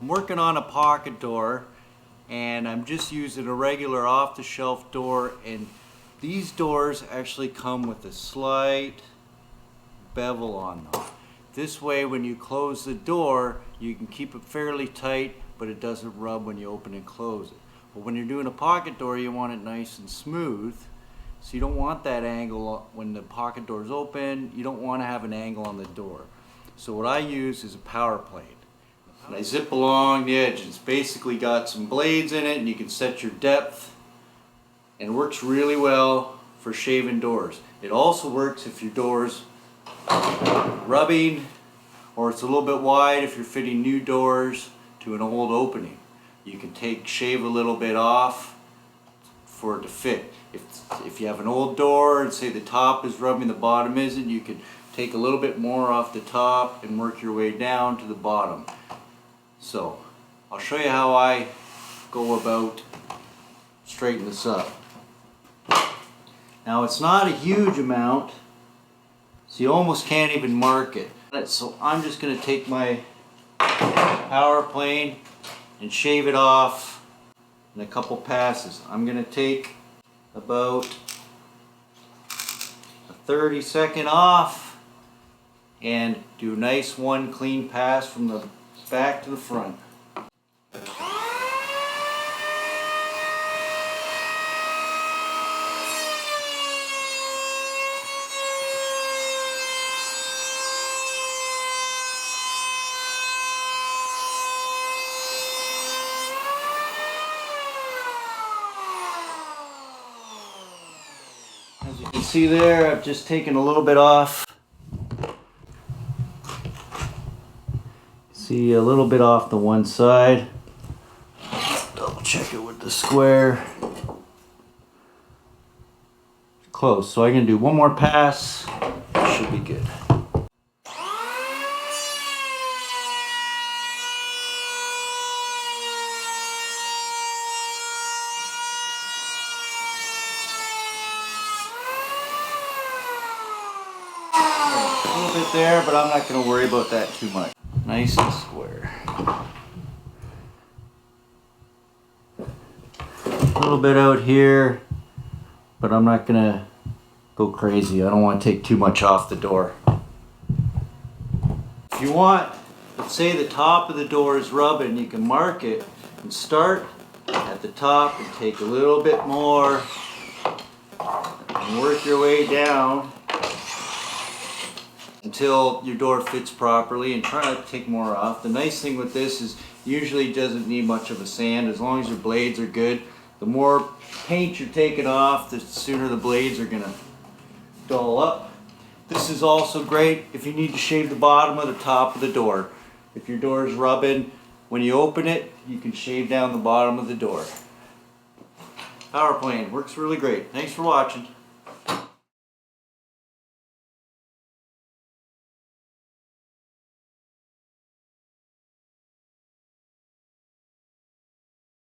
I'm working on a pocket door, and I'm just using a regular off-the-shelf door, and these doors actually come with a slight bevel on them. This way when you close the door you can keep it fairly tight, but it doesn't rub when you open and close it. But when you're doing a pocket door you want it nice and smooth, so you don't want that angle when the pocket door is open. You don't want to have an angle on the door. So what I use is a power plane. And I zip along the edge. It's basically got some blades in it, and you can set your depth, and it works really well for shaving doors. It also works if your door's rubbing or it's a little bit wide, if you're fitting new doors to an old opening. You can shave a little bit off for it to fit. If you have an old door and say the top is rubbing, the bottom isn't, you can take a little bit more off the top and work your way down to the bottom. So I'll show you how I go about straightening this up. Now it's not a huge amount, so you almost can't even mark it. So I'm just going to take my power plane and shave it off in a couple passes. I'm going to take about a 30-second off and do a nice one clean pass from the back to the front. As you can see there, I've just taken a little bit off. See, a little bit off the one side. Double check it with the square. Close. So I'm going to do one more pass. Should be good. A little bit there, but I'm not going to worry about that too much. Nice and square. A little bit out here, but I'm not going to go crazy. I don't want to take too much off the door. If you want, let's say the top of the door is rubbing, you can mark it and start at the top and take a little bit more and work your way down until your door fits properly, and try not to take more off. The nice thing with this is usually doesn't need much of a sand. As long as your blades are good, the more paint you're taking off, the sooner the blades are going to dull up. This is also great if you need to shave the bottom of the top of the door. If your door is rubbing, when you open it, you can shave down the bottom of the door. Power plane works really great. Thanks for watching.